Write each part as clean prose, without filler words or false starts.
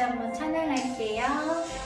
한번 찬양할게요.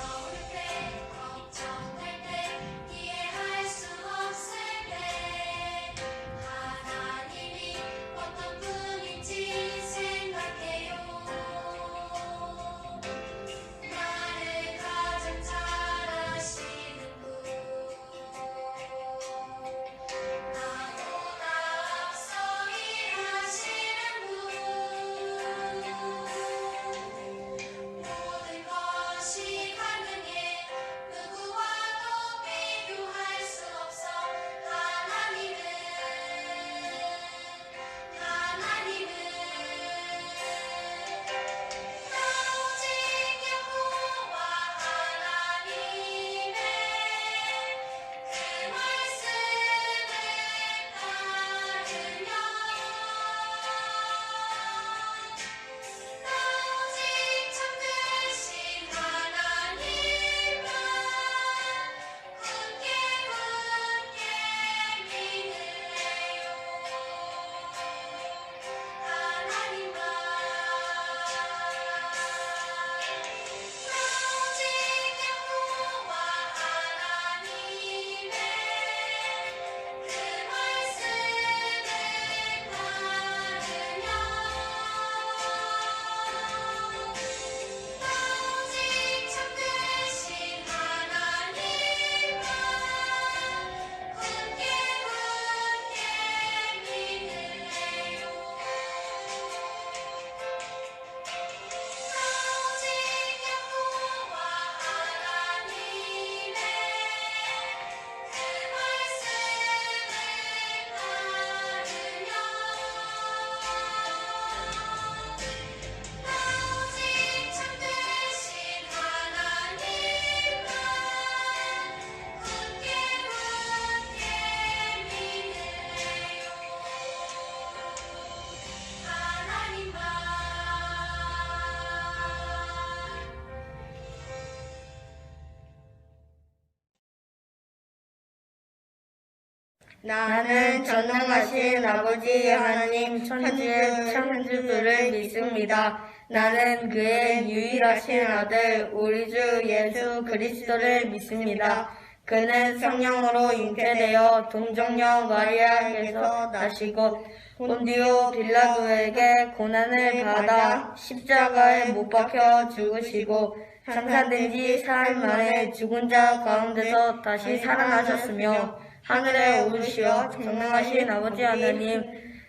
나는 전능하신 아버지 하나님 천지의 창조주를 믿습니다. 나는 그의 유일하신 아들 우리 주 예수 그리스도를 믿습니다. 그는 성령으로 잉태되어 동정녀 마리아에게서 나시고 본디오 빌라도에게 고난을 받아 십자가에 못 박혀 죽으시고 장사된 지 사흘 만에 죽은 자 가운데서 다시 살아나셨으며 하늘에 오르시어 전능하신 아버지 하나님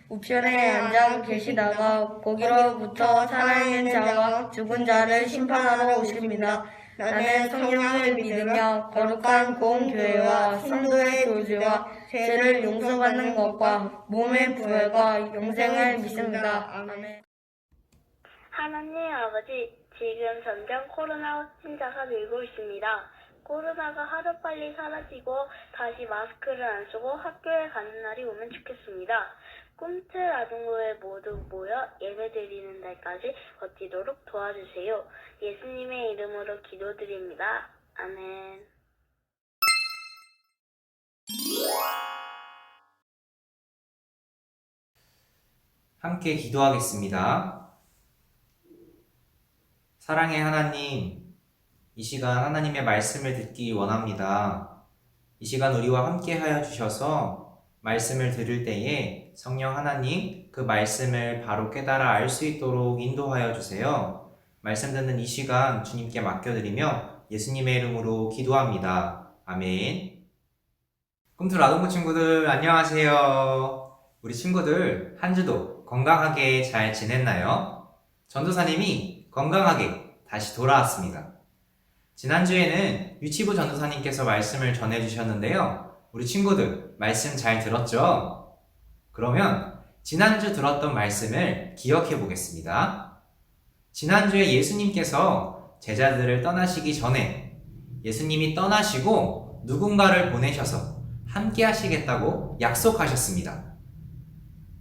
우편에 앉아 계시다가 거기로부터 살아있는 자와 죽은 자를 심판하러 오십니다. 나는 성령을 믿으며 거룩한 공교회와 성도의 교제와 죄를 용서받는 것과 몸의 부활과 영생을 믿습니다. 아멘. 하나님 아버지, 지금 점점 코로나 확진자가 늘고 있습니다. 코로나가 하루빨리 사라지고 다시 마스크를 안 쓰고 학교에 가는 날이 오면 좋겠습니다. 꿈틀 아동교회 모두 모여 예배드리는 날까지 버티도록 도와주세요. 예수님의 이름으로 기도드립니다. 아멘. 함께 기도하겠습니다. 사랑의 하나님, 이 시간 하나님의 말씀을 듣기 원합니다. 이 시간 우리와 함께 하여 주셔서 말씀을 들을 때에 성령 하나님 그 말씀을 바로 깨달아 알 수 있도록 인도하여 주세요. 말씀 듣는 이 시간 주님께 맡겨드리며 예수님의 이름으로 기도합니다. 아멘. 꿈틀 아동부 친구들 안녕하세요. 우리 친구들 한 주도 건강하게 잘 지냈나요? 전도사님이 건강하게 다시 돌아왔습니다. 지난주에는 유치부 전도사님께서 말씀을 전해주셨는데요. 우리 친구들 말씀 잘 들었죠? 그러면 지난주 들었던 말씀을 기억해 보겠습니다. 지난주에 예수님께서 제자들을 떠나시기 전에 예수님이 떠나시고 누군가를 보내셔서 함께 하시겠다고 약속하셨습니다.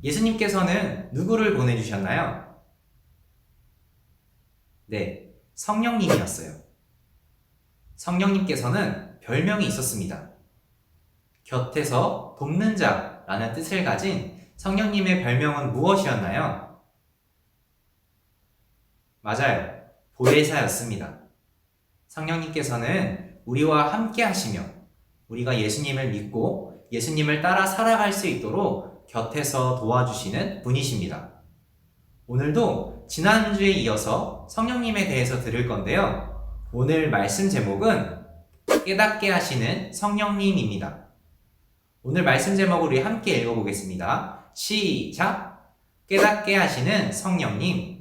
예수님께서는 누구를 보내주셨나요? 네, 성령님이었어요. 성령님께서는 별명이 있었습니다. 곁에서 돕는 자라는 뜻을 가진 성령님의 별명은 무엇이었나요? 맞아요. 보혜사였습니다. 성령님께서는 우리와 함께 하시며 우리가 예수님을 믿고 예수님을 따라 살아갈 수 있도록 곁에서 도와주시는 분이십니다. 오늘도 지난주에 이어서 성령님에 대해서 들을 건데요. 오늘 말씀 제목은 깨닫게 하시는 성령님입니다. 오늘 말씀 제목을 우리 함께 읽어보겠습니다. 시작! 깨닫게 하시는 성령님.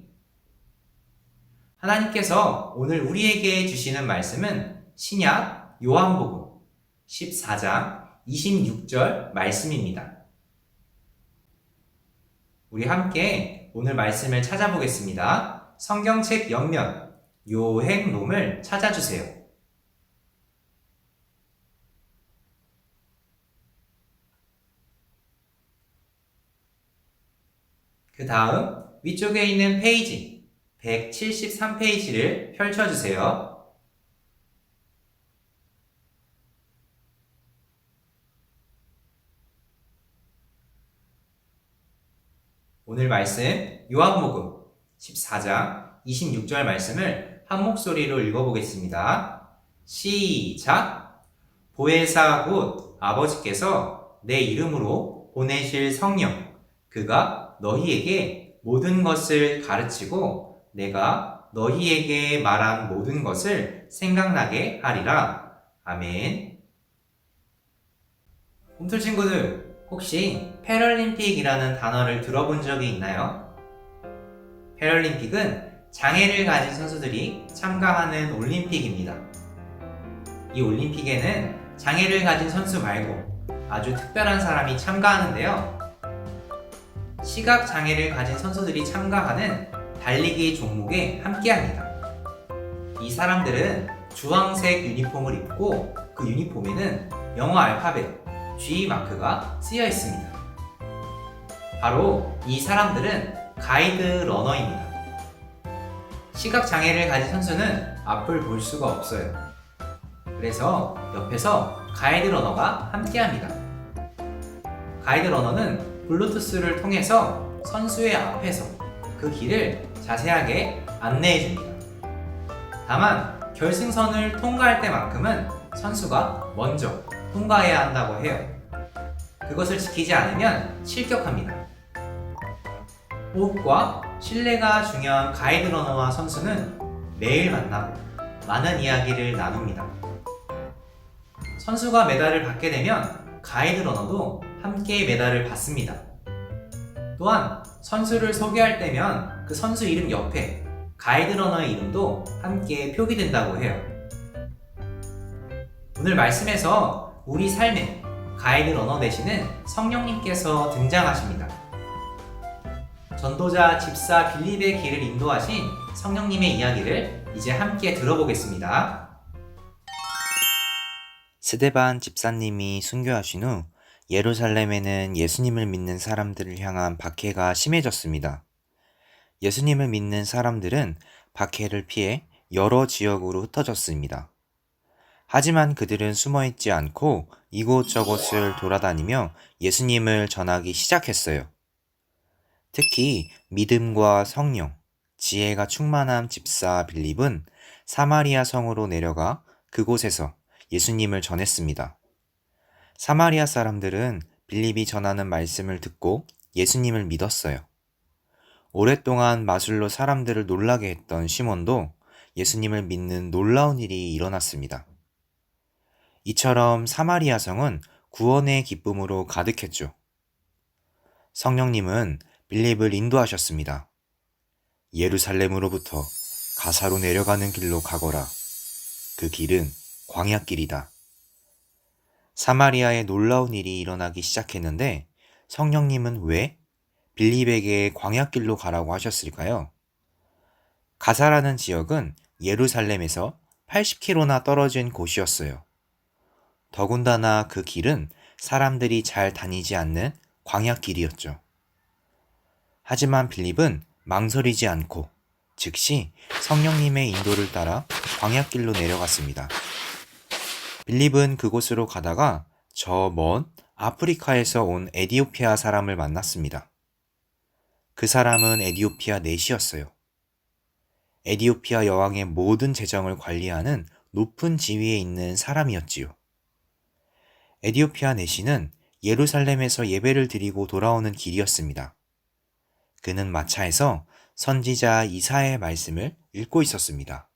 하나님께서 오늘 우리에게 주시는 말씀은 신약 요한복음 14장 26절 말씀입니다. 우리 함께 오늘 말씀을 찾아보겠습니다. 성경책 옆면 요행롬을 찾아주세요. 그 다음 위쪽에 있는 페이지 173페이지를 펼쳐주세요. 오늘 말씀 요한복음 14장 26절 말씀을 한 목소리로 읽어보겠습니다. 시작! 보혜사 곧 아버지께서 내 이름으로 보내실 성령 그가 너희에게 모든 것을 가르치고 내가 너희에게 말한 모든 것을 생각나게 하리라. 아멘. 홈틀 친구들, 혹시 패럴림픽이라는 단어를 들어본 적이 있나요? 패럴림픽은 장애를 가진 선수들이 참가하는 올림픽입니다. 이 올림픽에는 장애를 가진 선수 말고 아주 특별한 사람이 참가하는데요. 시각장애를 가진 선수들이 참가하는 달리기 종목에 함께합니다. 이 사람들은 주황색 유니폼을 입고 그 유니폼에는 영어 알파벳 G 마크가 쓰여 있습니다. 바로 이 사람들은 가이드 러너입니다. 시각장애를 가진 선수는 앞을 볼 수가 없어요. 그래서 옆에서 가이드 러너가 함께합니다. 가이드 러너는 블루투스를 통해서 선수의 앞에서 그 길을 자세하게 안내해 줍니다. 다만 결승선을 통과할 때만큼은 선수가 먼저 통과해야 한다고 해요. 그것을 지키지 않으면 실격합니다. 호흡과 신뢰가 중요한 가이드 러너와 선수는 매일 만나고 많은 이야기를 나눕니다. 선수가 메달을 받게 되면 가이드 러너도 함께 메달을 받습니다. 또한 선수를 소개할 때면 그 선수 이름 옆에 가이드 러너의 이름도 함께 표기된다고 해요. 오늘 말씀에서 우리 삶에 가이드 러너 되시는 성령님께서 등장하십니다. 전도자 집사 빌립의 길을 인도하신 성령님의 이야기를 이제 함께 들어보겠습니다. 스데반 집사님이 순교하신 후 예루살렘에는 예수님을 믿는 사람들을 향한 박해가 심해졌습니다. 예수님을 믿는 사람들은 박해를 피해 여러 지역으로 흩어졌습니다. 하지만 그들은 숨어있지 않고 이곳저곳을 돌아다니며 예수님을 전하기 시작했어요. 특히 믿음과 성령, 지혜가 충만한 집사 빌립은 사마리아 성으로 내려가 그곳에서 예수님을 전했습니다. 사마리아 사람들은 빌립이 전하는 말씀을 듣고 예수님을 믿었어요. 오랫동안 마술로 사람들을 놀라게 했던 시몬도 예수님을 믿는 놀라운 일이 일어났습니다. 이처럼 사마리아 성은 구원의 기쁨으로 가득했죠. 성령님은 빌립을 인도하셨습니다. 예루살렘으로부터 가사로 내려가는 길로 가거라. 그 길은 광야길이다. 사마리아에 놀라운 일이 일어나기 시작했는데 성령님은 왜 빌립에게 광야길로 가라고 하셨을까요? 가사라는 지역은 예루살렘에서 80km나 떨어진 곳이었어요. 더군다나 그 길은 사람들이 잘 다니지 않는 광야길이었죠. 하지만 빌립은 망설이지 않고 즉시 성령님의 인도를 따라 광야길로 내려갔습니다. 빌립은 그곳으로 가다가 저 먼 아프리카에서 온 에디오피아 사람을 만났습니다. 그 사람은 에디오피아 넷이었어요. 에디오피아 여왕의 모든 재정을 관리하는 높은 지위에 있는 사람이었지요. 에디오피아 내시는 예루살렘에서 예배를 드리고 돌아오는 길이었습니다. 그는 마차에서 선지자 이사야의 말씀을 읽고 있었습니다.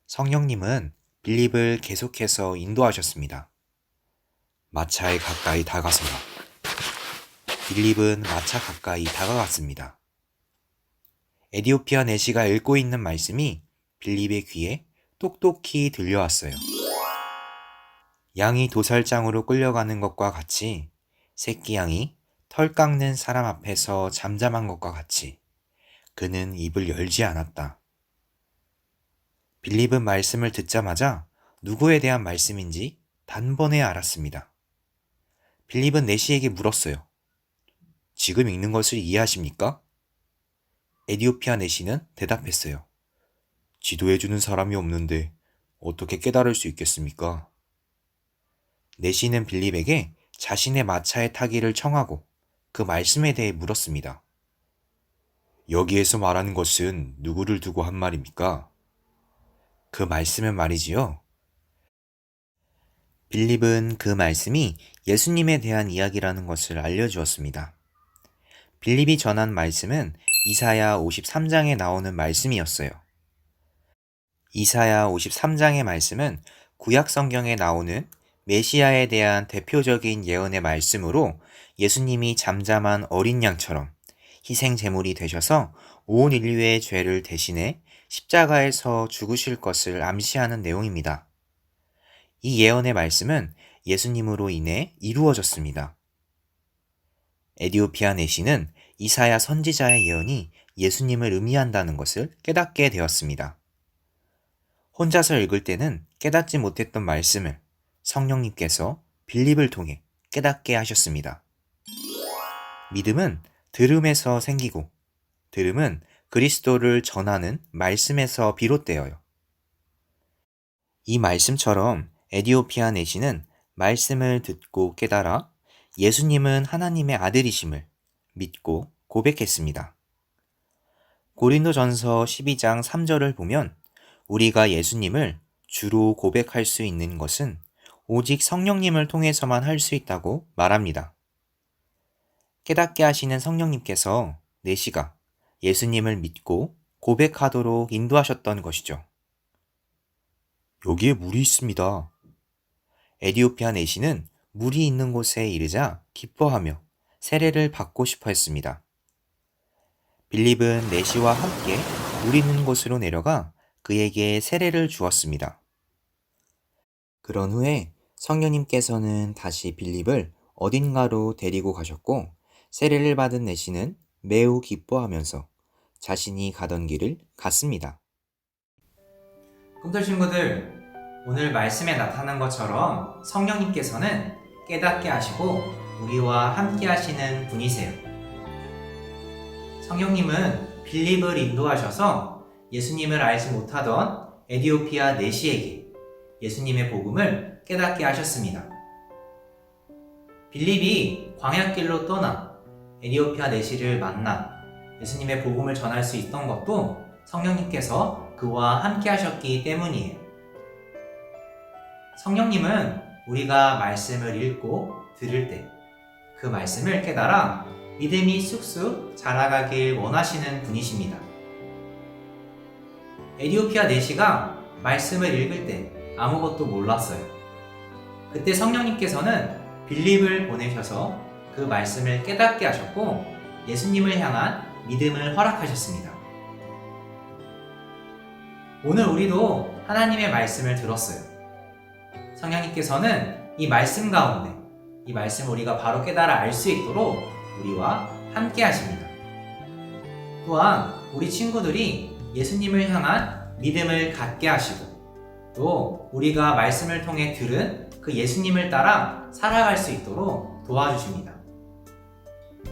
성령님은 빌립을 계속해서 인도하셨습니다. 마차에 가까이 다가서라. 빌립은 마차 가까이 다가갔습니다. 에디오피아 내시가 읽고 있는 말씀이 빌립의 귀에 똑똑히 들려왔어요. 양이 도살장으로 끌려가는 것과 같이 새끼 양이 털 깎는 사람 앞에서 잠잠한 것과 같이 그는 입을 열지 않았다. 빌립은 말씀을 듣자마자 누구에 대한 말씀인지 단번에 알았습니다. 빌립은 내시에게 물었어요. 지금 읽는 것을 이해하십니까? 에디오피아 내시는 대답했어요. 지도해주는 사람이 없는데 어떻게 깨달을 수 있겠습니까? 내시는 빌립에게 자신의 마차에 타기를 청하고 그 말씀에 대해 물었습니다. 여기에서 말하는 것은 누구를 두고 한 말입니까? 그 말씀은 말이지요. 빌립은 그 말씀이 예수님에 대한 이야기라는 것을 알려주었습니다. 빌립이 전한 말씀은 이사야 53장에 나오는 말씀이었어요. 이사야 53장의 말씀은 구약 성경에 나오는 메시아에 대한 대표적인 예언의 말씀으로 예수님이 잠잠한 어린 양처럼 희생 제물이 되셔서 온 인류의 죄를 대신해 십자가에서 죽으실 것을 암시하는 내용입니다. 이 예언의 말씀은 예수님으로 인해 이루어졌습니다. 에디오피아 내시는 이사야 선지자의 예언이 예수님을 의미한다는 것을 깨닫게 되었습니다. 혼자서 읽을 때는 깨닫지 못했던 말씀을 성령님께서 빌립을 통해 깨닫게 하셨습니다. 믿음은 들음에서 생기고 들음은 그리스도를 전하는 말씀에서 비롯되어요. 이 말씀처럼 에디오피아 내시는 말씀을 듣고 깨달아 예수님은 하나님의 아들이심을 믿고 고백했습니다. 고린도전서 12장 3절을 보면 우리가 예수님을 주로 고백할 수 있는 것은 오직 성령님을 통해서만 할 수 있다고 말합니다. 깨닫게 하시는 성령님께서 내시가 예수님을 믿고 고백하도록 인도하셨던 것이죠. 여기에 물이 있습니다. 에디오피아 내시는 물이 있는 곳에 이르자 기뻐하며 세례를 받고 싶어 했습니다. 빌립은 내시와 함께 물 있는 곳으로 내려가 그에게 세례를 주었습니다. 그런 후에 성령님께서는 다시 빌립을 어딘가로 데리고 가셨고 세례를 받은 내시는 매우 기뻐하면서 자신이 가던 길을 갔습니다. 꿈들 친구들, 오늘 말씀에 나타난 것처럼 성령님께서는 깨닫게 하시고 우리와 함께 하시는 분이세요. 성령님은 빌립을 인도하셔서 예수님을 알지 못하던 에디오피아 내시에게 예수님의 복음을 깨닫게 하셨습니다. 빌립이 광야길로 떠나 에디오피아 내시를 만나 예수님의 복음을 전할 수 있던 것도 성령님께서 그와 함께 하셨기 때문이에요. 성령님은 우리가 말씀을 읽고 들을 때 그 말씀을 깨달아 믿음이 쑥쑥 자라가길 원하시는 분이십니다. 에디오피아 내시가 말씀을 읽을 때 아무것도 몰랐어요. 그때 성령님께서는 빌립을 보내셔서 그 말씀을 깨닫게 하셨고 예수님을 향한 믿음을 허락하셨습니다. 오늘 우리도 하나님의 말씀을 들었어요. 성령님께서는 이 말씀 가운데 이 말씀을 우리가 바로 깨달아 알 수 있도록 우리와 함께 하십니다. 또한 우리 친구들이 예수님을 향한 믿음을 갖게 하시고 또 우리가 말씀을 통해 들은 그 예수님을 따라 살아갈 수 있도록 도와주십니다.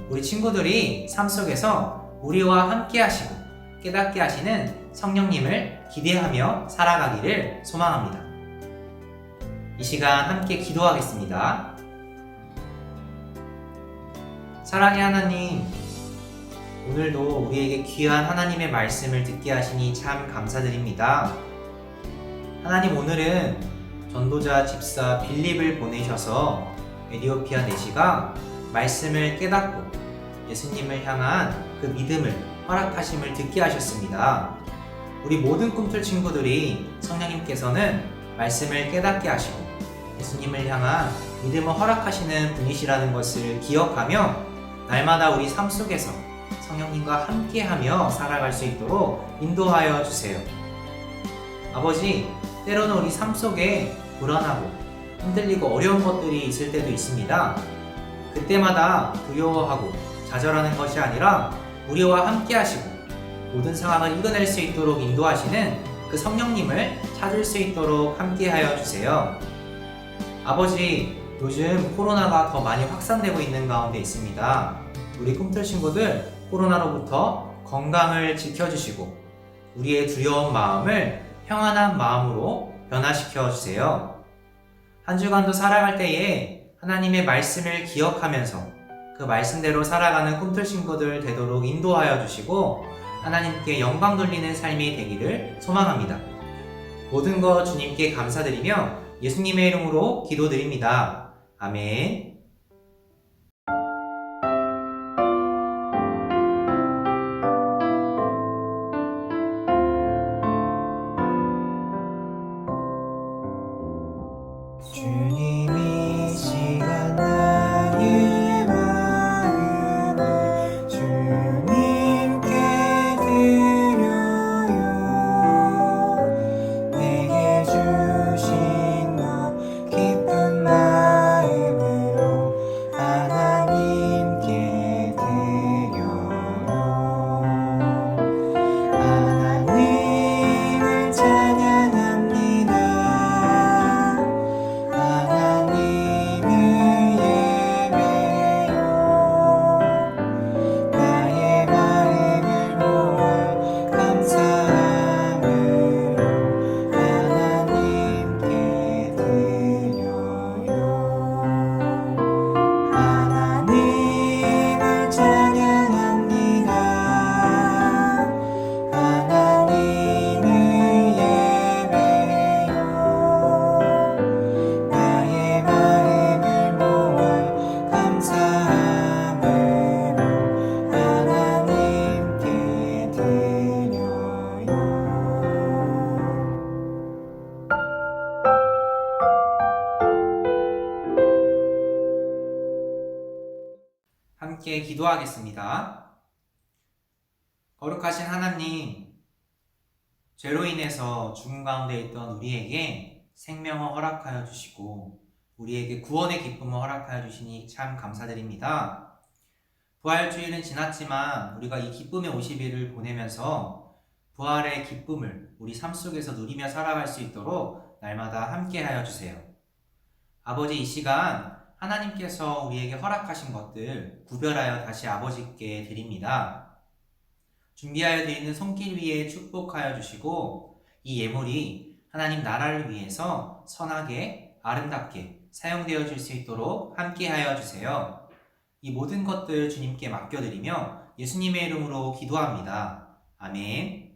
우리 친구들이 삶 속에서 우리와 함께 하시고 깨닫게 하시는 성령님을 기대하며 살아가기를 소망합니다. 이 시간 함께 기도하겠습니다. 사랑의 하나님, 오늘도 우리에게 귀한 하나님의 말씀을 듣게 하시니 참 감사드립니다. 하나님, 오늘은 전도자 집사 빌립을 보내셔서 에디오피아 내시가 말씀을 깨닫고 예수님을 향한 그 믿음을 허락하심을 듣게 하셨습니다. 우리 모든 꿈틀 친구들이 성령님께서는 말씀을 깨닫게 하시고 예수님을 향한 믿음을 허락하시는 분이시라는 것을 기억하며 날마다 우리 삶 속에서 성령님과 함께하며 살아갈 수 있도록 인도하여 주세요. 아버지, 때로는 우리 삶 속에 불안하고 흔들리고 어려운 것들이 있을 때도 있습니다. 그때마다 두려워하고 좌절하는 것이 아니라 우리와 함께 하시고 모든 상황을 이겨낼 수 있도록 인도하시는 그 성령님을 찾을 수 있도록 함께 하여 주세요. 아버지, 요즘 코로나가 더 많이 확산되고 있는 가운데 있습니다. 우리 꿈틀 친구들 코로나로부터 건강을 지켜주시고 우리의 두려운 마음을 평안한 마음으로 변화시켜 주세요. 한 주간도 살아갈 때에 하나님의 말씀을 기억하면서 그 말씀대로 살아가는 꿈틀 친구들 되도록 인도하여 주시고 하나님께 영광 돌리는 삶이 되기를 소망합니다. 모든 것 주님께 감사드리며 예수님의 이름으로 기도드립니다. 아멘. 주님이 시간 나의 마음을 주님께 드려요. 내게 주신 너 기쁜 마음으로 하나님께 드려요. 하나님을 찬양합니다. 하나님을 예배요. 나의 마음을 모아 감사함으로 하나님께 드려요. 하나님을 찬양합니다. 하나님을 예배요. 나의 마음을 모아 감사함으로 하나님께 드려요. 함께 기도하겠습니다. 거룩하신 하나님, 죄로 인해서 죽음 가운데 있던 우리에게 생명을 허락하여 주시고 우리에게 구원의 기쁨을 허락하여 주시니 참 감사드립니다. 부활주일은 지났지만 우리가 이 기쁨의 50일을 보내면서 부활의 기쁨을 우리 삶 속에서 누리며 살아갈 수 있도록 날마다 함께하여 주세요. 아버지, 이 시간 하나님께서 우리에게 허락하신 것들 구별하여 다시 아버지께 드립니다. 준비하여 드리는 손길 위에 축복하여 주시고 이 예물이 하나님 나라를 위해서 선하게 아름답게 사용되어질 수 있도록 함께하여 주세요. 이 모든 것들 주님께 맡겨드리며 예수님의 이름으로 기도합니다. 아멘.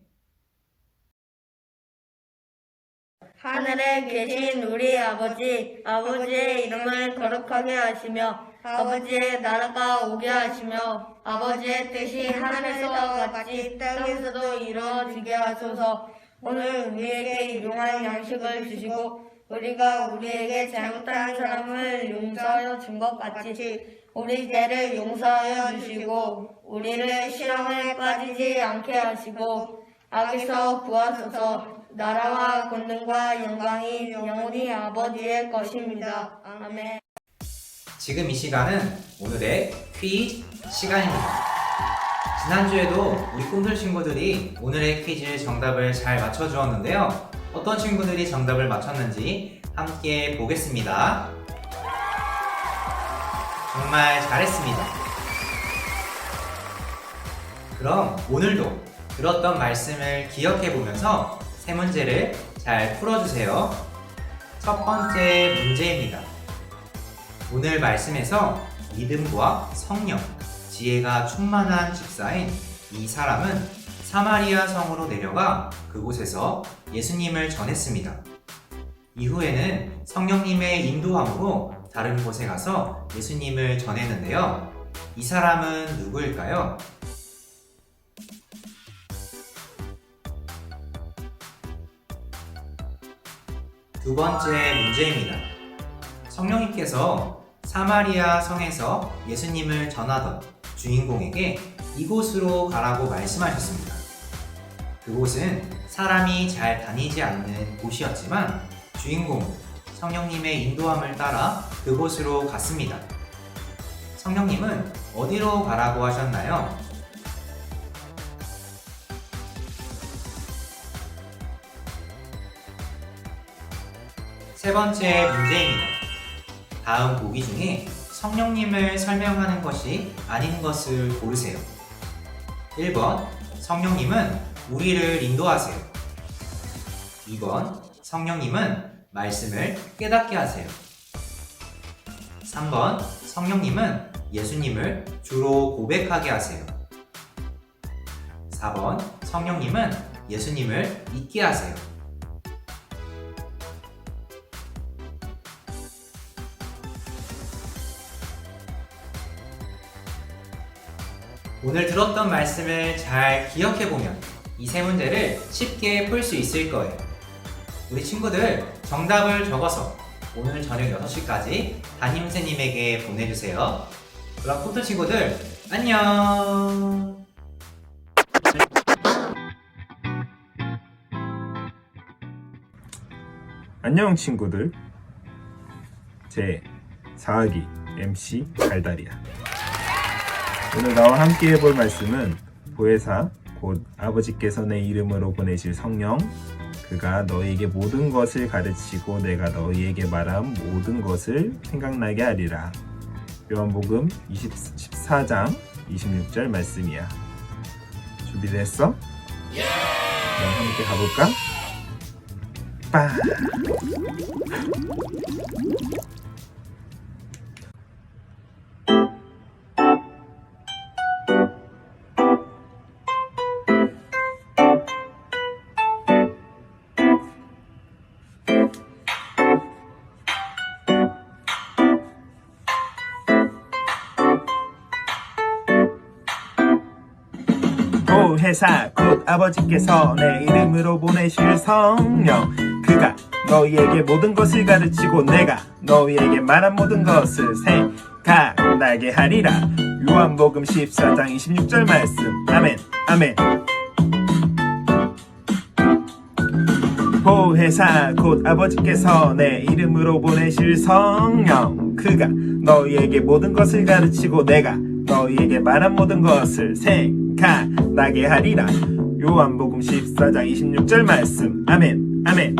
하늘에 계신 우리 아버지, 아버지의 이름을 거룩하게 하시며 아버지의 나라가 오게 하시며 아버지의 뜻이 하늘에서와 같이 땅에서도 이루어지게 하소서. 오늘 우리에게 일용할 양식을 주시고 우리가 우리에게 잘못한 사람을 용서하여 준 것 같이 우리 죄를 용서하여 주시고 우리를 시험에 빠지지 않게 하시고 악에서 구하소서. 나라와 권능과 영광이 영원히 아버지의 것입니다. 아멘. 지금 이 시간은 오늘의 퀴즈 시간입니다. 지난주에도 우리 꿈틀 친구들이 오늘의 퀴즈 정답을 잘 맞춰주었는데요. 어떤 친구들이 정답을 맞췄는지 함께 보겠습니다. 정말 잘했습니다. 그럼 오늘도 들었던 말씀을 기억해보면서 세 문제를 잘 풀어주세요. 첫 번째 문제입니다. 오늘 말씀에서 믿음과 성령, 지혜가 충만한 집사인 이 사람은 사마리아 성으로 내려가 그곳에서 예수님을 전했습니다. 이후에는 성령님의 인도함으로 다른 곳에 가서 예수님을 전했는데요. 이 사람은 누구일까요? 두 번째 문제입니다. 성령님께서 사마리아 성에서 예수님을 전하던 주인공에게 이곳으로 가라고 말씀하셨습니다. 그곳은 사람이 잘 다니지 않는 곳이었지만 주인공은 성령님의 인도함을 따라 그곳으로 갔습니다. 성령님은 어디로 가라고 하셨나요? 세 번째 문제입니다. 다음 보기 중에 성령님을 설명하는 것이 아닌 것을 고르세요. 1번, 성령님은 우리를 인도하세요. 2번, 성령님은 말씀을 깨닫게 하세요. 3번, 성령님은 예수님을 주로 고백하게 하세요. 4번, 성령님은 예수님을 잊게 하세요. 오늘 들었던 말씀을 잘 기억해보면 이 세 문제를 쉽게 풀 수 있을 거예요. 우리 친구들 정답을 적어서 오늘 저녁 6시까지 담임선생님에게 보내주세요. 그럼 포토 친구들 안녕! 안녕 친구들, 제 4학기 MC 달달이야. 오늘 나와 함께 해볼 말씀은 보혜사 곧 아버지께서 내 이름으로 보내실 성령, 그가 너희에게 모든 것을 가르치고 내가 너희에게 말한 모든 것을 생각나게 하리라. 요한복음 14장 26절 말씀이야. 준비됐어? 그럼 함께 가볼까? 빠! 보혜사 곧 아버지께서 내 이름으로 보내실 성령, 그가 너희에게 모든 것을 가르치고 내가 너희에게 말한 모든 것을 생각나게 하리라. 요한복음 14장 26절 말씀. 아멘 아멘. 보혜사 곧 아버지께서 내 이름으로 보내실 성령, 그가 너희에게 모든 것을 가르치고 내가 너희에게 말한 모든 것을 생각나게 하리라. 요한복음 14장 26절 말씀. 아멘 아멘.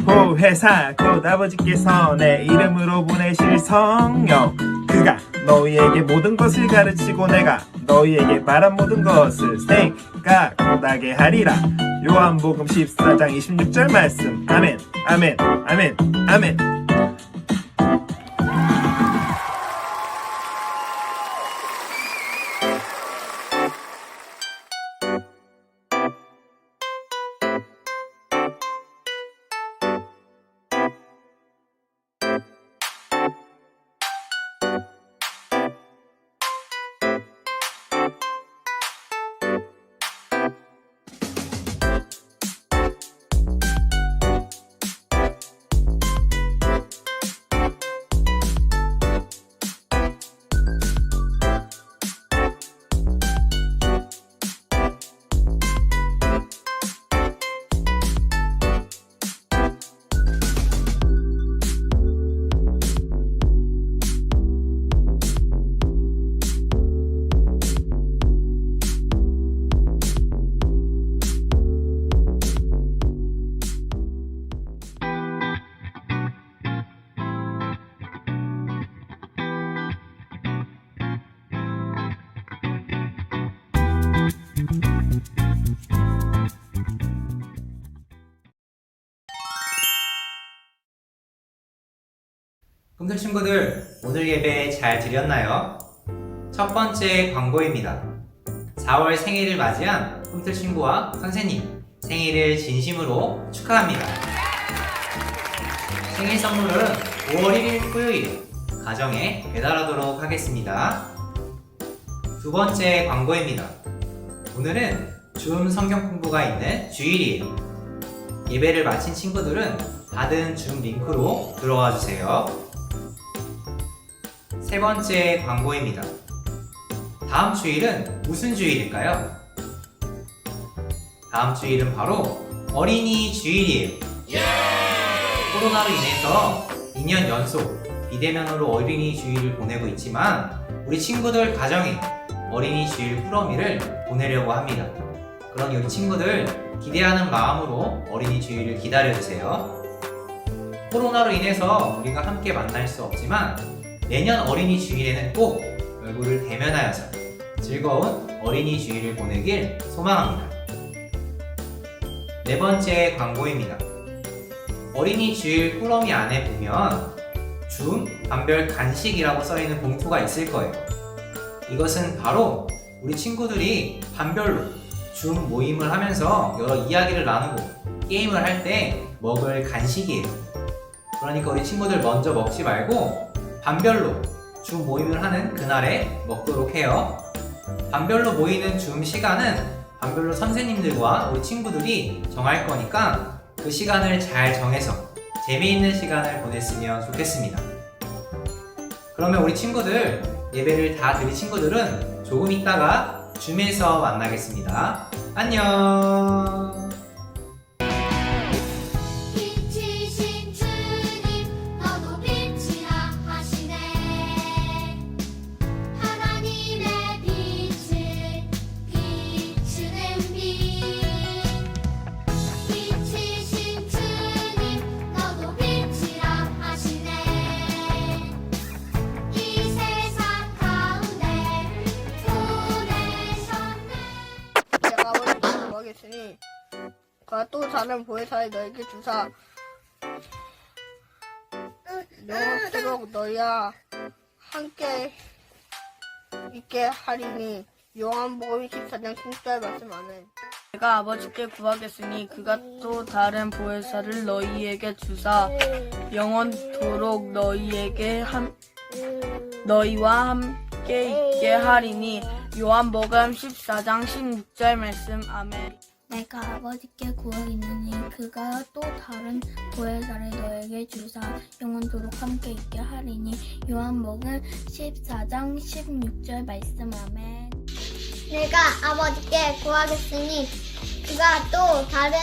보혜사 곧 아버지께서 내 이름으로 보내실 성령, 그가 너희에게 모든 것을 가르치고 내가 너희에게 말한 모든 것을 생각나게 하리라. 요한복음 14장 26절 말씀. 아멘 아멘 아멘 아멘. 꿈틀 친구들, 오늘 예배 잘 드렸나요? 첫 번째 광고입니다. 4월 생일을 맞이한 꿈틀 친구와 선생님 생일을 진심으로 축하합니다. 생일 선물은 5월 1일 토요일 가정에 배달하도록 하겠습니다. 두 번째 광고입니다. 오늘은 줌 성경 공부가 있는 주일이에요. 예배를 마친 친구들은 받은 줌 링크로 들어와 주세요. 세 번째 광고입니다. 다음 주일은 무슨 주일일까요? 다음 주일은 바로 어린이 주일이에요. 코로나로 인해서 2년 연속 비대면으로 어린이 주일을 보내고 있지만 우리 친구들 가정에 어린이 주일 꾸러미를 보내려고 합니다. 그러니 우리 친구들 기대하는 마음으로 어린이 주일을 기다려주세요. 코로나로 인해서 우리가 함께 만날 수 없지만 내년 어린이 주일에는 꼭 얼굴을 대면하여서 즐거운 어린이 주일을 보내길 소망합니다. 네 번째 광고입니다. 어린이 주일 꾸러미 안에 보면 줌 반별 간식이라고 써있는 봉투가 있을 거예요. 이것은 바로 우리 친구들이 반별로 줌 모임을 하면서 여러 이야기를 나누고 게임을 할 때 먹을 간식이에요. 그러니까 우리 친구들 먼저 먹지 말고 반별로 줌 모임을 하는 그날에 먹도록 해요. 반별로 모이는 줌 시간은 반별로 선생님들과 우리 친구들이 정할 거니까 그 시간을 잘 정해서 재미있는 시간을 보냈으면 좋겠습니다. 그러면 우리 친구들 예배를 다 드린 친구들은 조금 있다가 줌에서 만나겠습니다. 안녕. 빛이신 주님 너도 빛이라 하시네. 하나님의 빛을 비추는 빛. 빛이신 주님 너도 빛이라 하시네. 이 세상 가운데 보내셨네. 내가 아버지께 구하겠으니 그가 또 다른 보혜사를 너에게 주사 영원토록 너희와 함께 있게 하리니. 요한복음 14장 16절 말씀 안에 내가 아버지께 구하겠으니 그가 또 다른 보혜사를 너희에게 주사 영원토록 너희와 함께 있게 하리니. 요한복음 14장 16절 말씀 아멘. 내가 아버지께 구하겠느니 그가 또 다른 보혜사를 너에게 주사 영원토록 함께 있게 하리니. 요한복음 14장 16절 말씀 아멘. 내가 아버지께 구하겠으니 그가 또 다른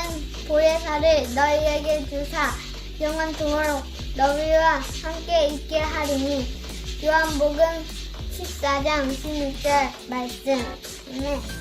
보혜사를 너희에게 주사 영원토록 너희와 함께 있게 하리니. 요한복음 14장 16절 말씀. 아멘.